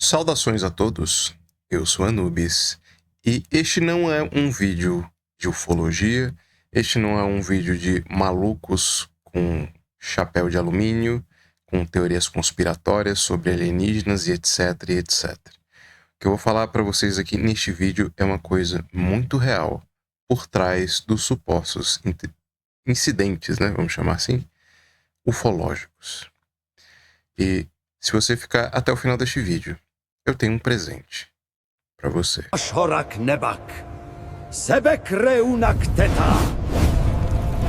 Saudações a todos, eu sou Anubis e este não é um vídeo de ufologia, este não é um vídeo de malucos com chapéu de alumínio, com teorias conspiratórias sobre alienígenas e etc, e etc. O que eu vou falar para vocês aqui neste vídeo é uma coisa muito real por trás dos supostos incidentes, né, vamos chamar assim, ufológicos. E se você ficar até o final deste vídeo, eu tenho um presente para você. Shorak nebak, sebek reunak teta,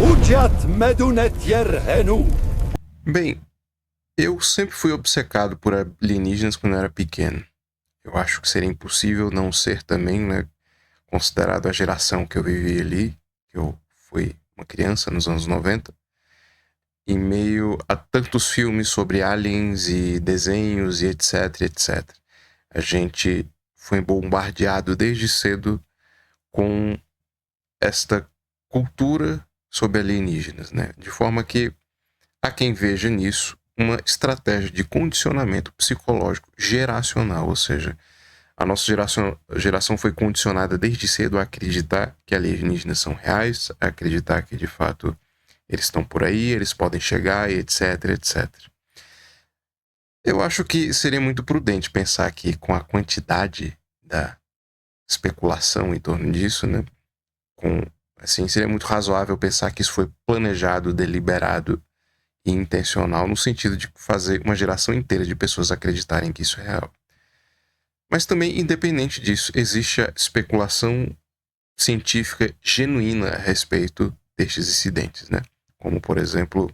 ujiat medunet yerhenu. Bem, eu sempre fui obcecado por alienígenas quando eu era pequeno. Eu acho que seria impossível não ser também, né, considerado a geração que eu vivi ali, que eu fui uma criança nos anos 90, em meio a tantos filmes sobre aliens e desenhos e etc, etc. A gente foi bombardeado desde cedo com esta cultura sobre alienígenas, né? De forma que há quem veja nisso uma estratégia de condicionamento psicológico geracional, ou seja, a nossa geração foi condicionada desde cedo a acreditar que alienígenas são reais, a acreditar que de fato eles estão por aí, eles podem chegar, e etc, etc. Eu acho que seria muito prudente pensar que com a quantidade da especulação em torno disso, né, assim, seria muito razoável pensar que isso foi planejado, deliberado e intencional, no sentido de fazer uma geração inteira de pessoas acreditarem que isso é real. Mas também, independente disso, existe a especulação científica genuína a respeito destes incidentes, né? Como, por exemplo,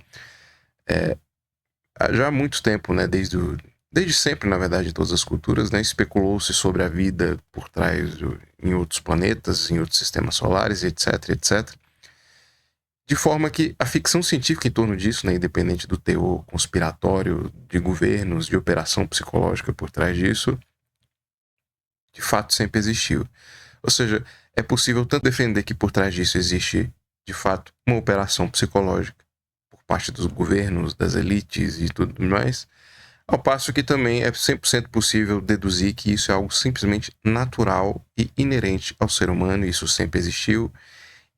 já há muito tempo, né, desde sempre, na verdade, em todas as culturas, né, especulou-se sobre a vida por trás em outros planetas, em outros sistemas solares, etc, etc. De forma que a ficção científica em torno disso, né, independente do teor conspiratório de governos, de operação psicológica por trás disso, de fato sempre existiu. Ou seja, é possível tanto defender que por trás disso existe, de fato, uma operação psicológica por parte dos governos, das elites e tudo mais, ao passo que também é 100% possível deduzir que isso é algo simplesmente natural e inerente ao ser humano, e isso sempre existiu,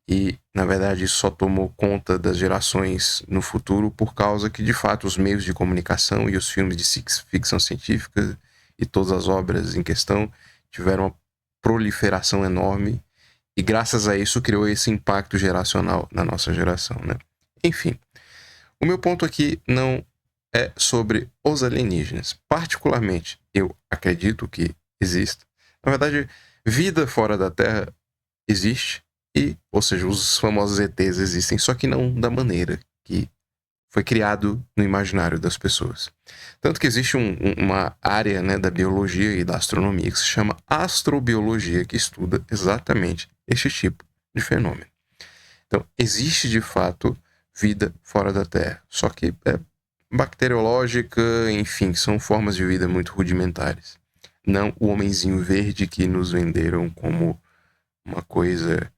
e, na verdade, isso só tomou conta das gerações no futuro por causa que, de fato, os meios de comunicação e os filmes de ficção científica e todas as obras em questão tiveram uma proliferação enorme e, graças a isso, criou esse impacto geracional na nossa geração, né? Enfim, o meu ponto aqui não é sobre os alienígenas. Particularmente, eu acredito que exista. Na verdade, vida fora da Terra existe. Ou seja, os famosos ETs existem, só que não da maneira que foi criado no imaginário das pessoas. Tanto que existe uma área, né, da biologia e da astronomia que se chama astrobiologia, que estuda exatamente este tipo de fenômeno. Então, existe de fato vida fora da Terra, só que é bacteriológica, enfim, são formas de vida muito rudimentares. Não o homenzinho verde que nos venderam como uma coisa.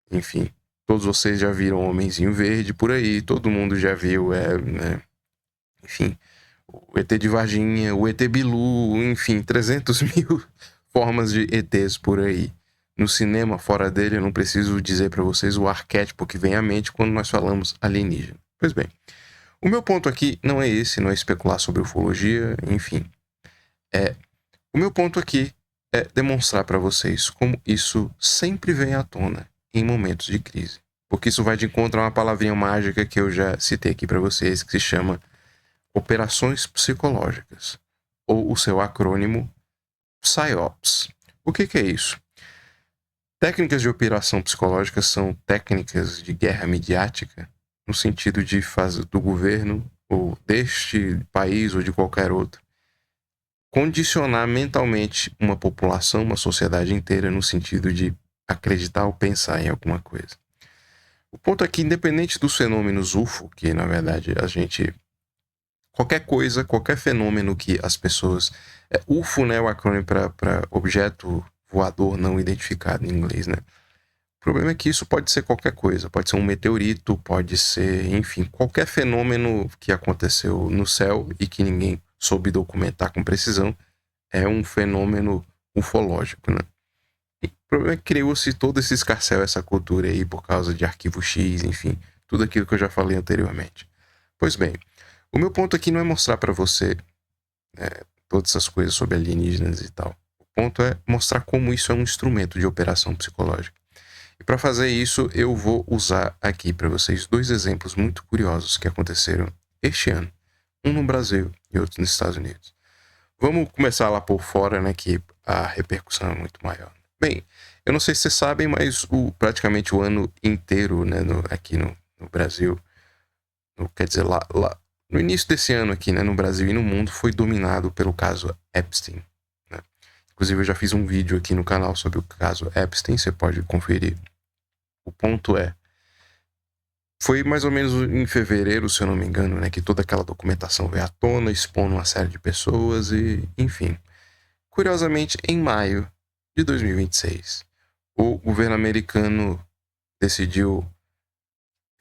Enfim, todos vocês já viram Homenzinho Verde por aí, todo mundo já viu, né? Enfim, o ET de Varginha, o ET Bilu, enfim, 300 mil formas de ETs por aí. No cinema, fora dele, eu não preciso dizer para vocês o arquétipo que vem à mente quando nós falamos alienígena. Pois bem, o meu ponto aqui não é esse, não é especular sobre ufologia, enfim. O meu ponto aqui é demonstrar para vocês como isso sempre vem à tona em momentos de crise. Porque isso vai de encontro a uma palavrinha mágica que eu já citei aqui para vocês, que se chama operações psicológicas, ou o seu acrônimo PSYOPs. O que é isso? Técnicas de operação psicológica são técnicas de guerra midiática, no sentido de fazer do governo, ou deste país, ou de qualquer outro, condicionar mentalmente uma população, uma sociedade inteira, no sentido de acreditar ou pensar em alguma coisa. O ponto aqui, independente dos fenômenos UFO, que na verdade a gente... Qualquer coisa, qualquer fenômeno que as pessoas... UFO, né, o acrônimo para objeto voador não identificado em inglês, né? O problema é que isso pode ser qualquer coisa. Pode ser um meteorito, pode ser, enfim, qualquer fenômeno que aconteceu no céu e que ninguém soube documentar com precisão, é um fenômeno ufológico, né? E o problema é que criou-se todo esse escarcéu, essa cultura aí, por causa de Arquivo X, enfim, tudo aquilo que eu já falei anteriormente. Pois bem, o meu ponto aqui não é mostrar para você todas essas coisas sobre alienígenas e tal. O ponto é mostrar como isso é um instrumento de operação psicológica. E para fazer isso, eu vou usar aqui para vocês 2 exemplos muito curiosos que aconteceram este ano. Um no Brasil e outro nos Estados Unidos. Vamos começar lá por fora, né, que a repercussão é muito maior. Bem, eu não sei se vocês sabem, mas praticamente o ano inteiro, né, aqui no Brasil, quer dizer, lá no início desse ano aqui, né, no Brasil e no mundo, foi dominado pelo caso Epstein. Né? Inclusive, eu já fiz um vídeo aqui no canal sobre o caso Epstein, você pode conferir. O ponto é, foi mais ou menos em fevereiro, se eu não me engano, né, que toda aquela documentação veio à tona, expondo uma série de pessoas e, enfim. Curiosamente, em maio de 2026, o governo americano decidiu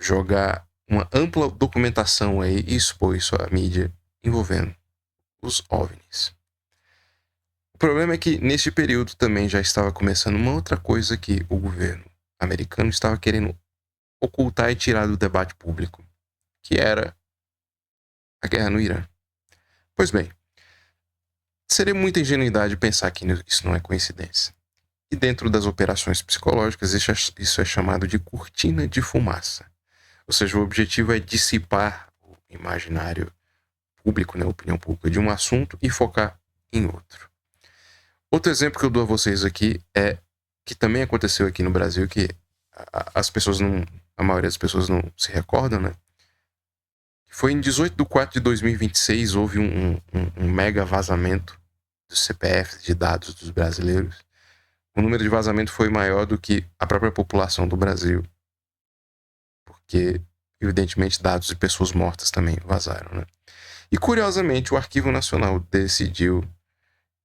jogar uma ampla documentação aí e expor isso à mídia envolvendo os OVNIs. O problema é que neste período também já estava começando uma outra coisa que o governo americano estava querendo ocultar e tirar do debate público, que era a guerra no Irã. Pois bem, seria muita ingenuidade pensar que isso não é coincidência. E dentro das operações psicológicas, isso é chamado de cortina de fumaça. Ou seja, o objetivo é dissipar o imaginário público, né, a opinião pública de um assunto e focar em outro. Outro exemplo que eu dou a vocês aqui é que também aconteceu aqui no Brasil, que a maioria das pessoas não se recordam, né? Foi em 18 de 4 de 2026, houve um mega vazamento dos CPFs de dados dos brasileiros. O número de vazamento foi maior do que a própria população do Brasil, porque, evidentemente, dados de pessoas mortas também vazaram, né? E, curiosamente, o Arquivo Nacional decidiu,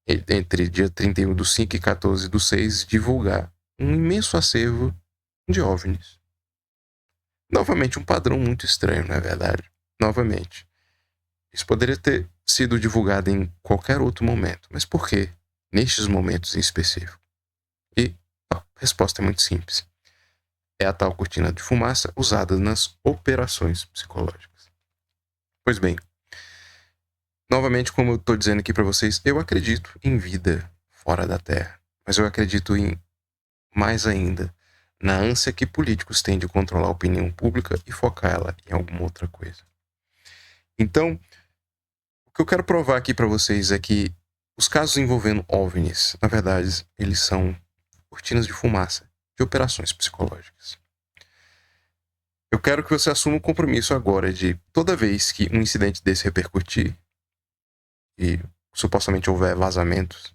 entre dia 31 do 5 e 14 do 6, divulgar um imenso acervo de OVNIs. Novamente, um padrão muito estranho, não é verdade? Novamente. Isso poderia ter sido divulgado em qualquer outro momento. Mas por que nestes momentos em específico? E a resposta é muito simples. É a tal cortina de fumaça usada nas operações psicológicas. Pois bem, novamente, como eu estou dizendo aqui para vocês, eu acredito em vida fora da Terra. Mas eu acredito mais ainda, na ânsia que políticos têm de controlar a opinião pública e focar ela em alguma outra coisa. Então, o que eu quero provar aqui para vocês é que os casos envolvendo OVNIs, na verdade, eles são cortinas de fumaça de operações psicológicas. Eu quero que você assuma o compromisso agora de, toda vez que um incidente desse repercutir e supostamente houver vazamentos,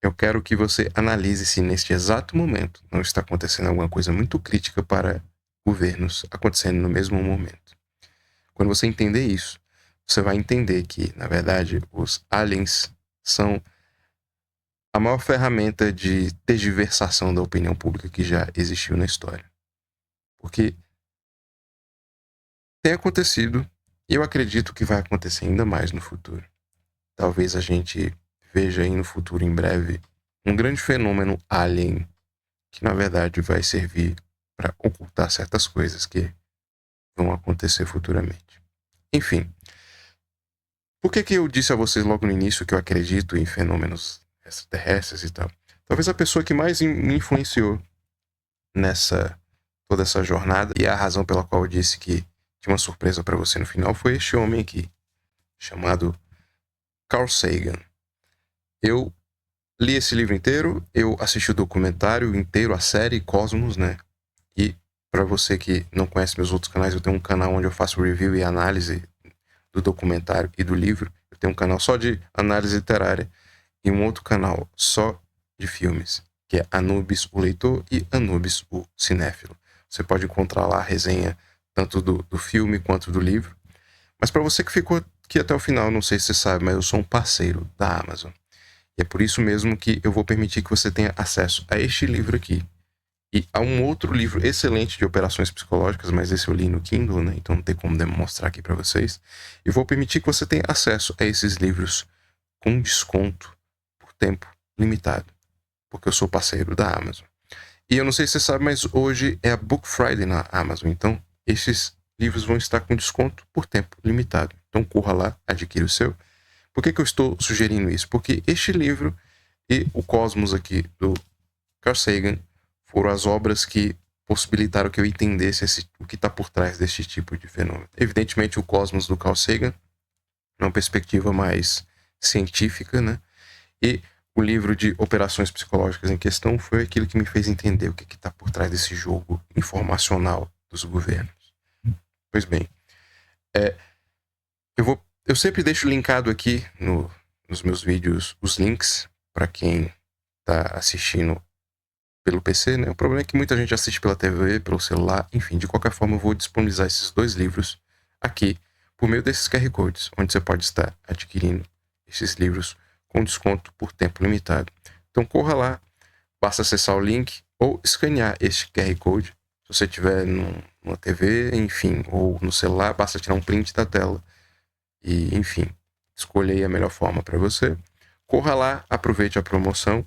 eu quero que você analise se neste exato momento não está acontecendo alguma coisa muito crítica para governos acontecendo no mesmo momento. Quando você entender isso, você vai entender que, na verdade, os aliens são a maior ferramenta de tergiversação da opinião pública que já existiu na história. Porque tem acontecido e eu acredito que vai acontecer ainda mais no futuro. Talvez a gente veja aí no futuro, em breve, um grande fenômeno alien que, na verdade, vai servir para ocultar certas coisas que vão acontecer futuramente. Enfim, por que eu disse a vocês logo no início que eu acredito em fenômenos extraterrestres e tal? Talvez a pessoa que mais me influenciou nessa toda essa jornada, e a razão pela qual eu disse que tinha uma surpresa para você no final, foi este homem aqui, chamado Carl Sagan. Eu li esse livro inteiro, eu assisti o documentário inteiro, a série Cosmos, né? E para você que não conhece meus outros canais, eu tenho um canal onde eu faço review e análise do documentário e do livro. Eu tenho um canal só de análise literária e um outro canal só de filmes, que é Anubis, o leitor, e Anubis, o cinéfilo. Você pode encontrar lá a resenha tanto do filme quanto do livro. Mas para você que ficou aqui até o final, não sei se você sabe, mas eu sou um parceiro da Amazon. E é por isso mesmo que eu vou permitir que você tenha acesso a este livro aqui. E a um outro livro excelente de operações psicológicas, mas esse eu li no Kindle, né? Então não tem como demonstrar aqui para vocês. E vou permitir que você tenha acesso a esses livros com desconto tempo limitado, porque eu sou parceiro da Amazon. E eu não sei se você sabe, mas hoje é a Book Friday na Amazon, então esses livros vão estar com desconto por tempo limitado. Então corra lá, adquira o seu. Por que eu estou sugerindo isso? Porque este livro e o Cosmos aqui do Carl Sagan foram as obras que possibilitaram que eu entendesse o que está por trás deste tipo de fenômeno. Evidentemente, o Cosmos do Carl Sagan, numa perspectiva mais científica, né? E o livro de operações psicológicas em questão foi aquilo que me fez entender o que está por trás desse jogo informacional dos governos. Pois bem, eu sempre deixo linkado aqui nos meus vídeos os links para quem está assistindo pelo PC, né? O problema é que muita gente assiste pela TV, pelo celular, enfim, de qualquer forma eu vou disponibilizar esses 2 livros aqui por meio desses QR Codes, onde você pode estar adquirindo esses livros com desconto por tempo limitado. Então corra lá, basta acessar o link ou escanear este QR Code. Se você tiver numa TV, enfim, ou no celular, basta tirar um print da tela e, enfim, escolha aí a melhor forma para você. Corra lá, aproveite a promoção.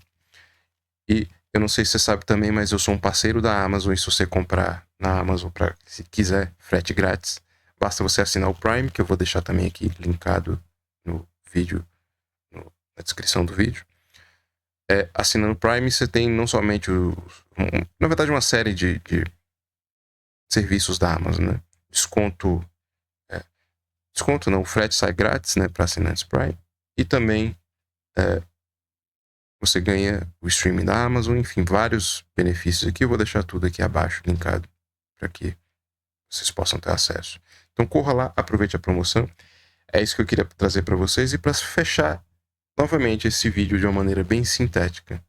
E eu não sei se você sabe também, mas eu sou um parceiro da Amazon, e se você comprar na Amazon, se quiser, frete grátis, basta você assinar o Prime, que eu vou deixar também aqui linkado no vídeo, na descrição do vídeo. Assinando o Prime, você tem não somente na verdade, uma série de serviços da Amazon, né? Desconto não, o frete sai grátis, né, para assinantes Prime. E também você ganha o streaming da Amazon, enfim, vários benefícios aqui. Eu vou deixar tudo aqui abaixo, linkado, para que vocês possam ter acesso. Então corra lá, aproveite a promoção. É isso que eu queria trazer para vocês. E para fechar novamente esse vídeo de uma maneira bem sintética.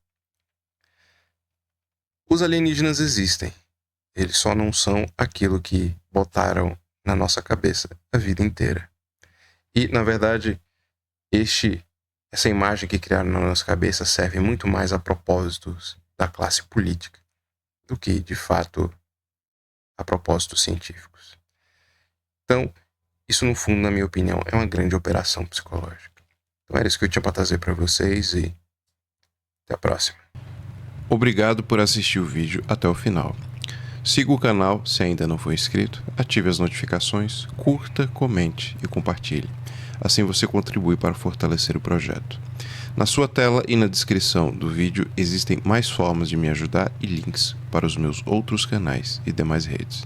Os alienígenas existem. Eles só não são aquilo que botaram na nossa cabeça a vida inteira. E, na verdade, essa imagem que criaram na nossa cabeça serve muito mais a propósitos da classe política do que, de fato, a propósitos científicos. Então, isso, no fundo, na minha opinião, é uma grande operação psicológica. Então, era isso que eu tinha para trazer para vocês e até a próxima. Obrigado por assistir o vídeo até o final. Siga o canal se ainda não for inscrito, ative as notificações, curta, comente e compartilhe. Assim você contribui para fortalecer o projeto. Na sua tela e na descrição do vídeo existem mais formas de me ajudar e links para os meus outros canais e demais redes.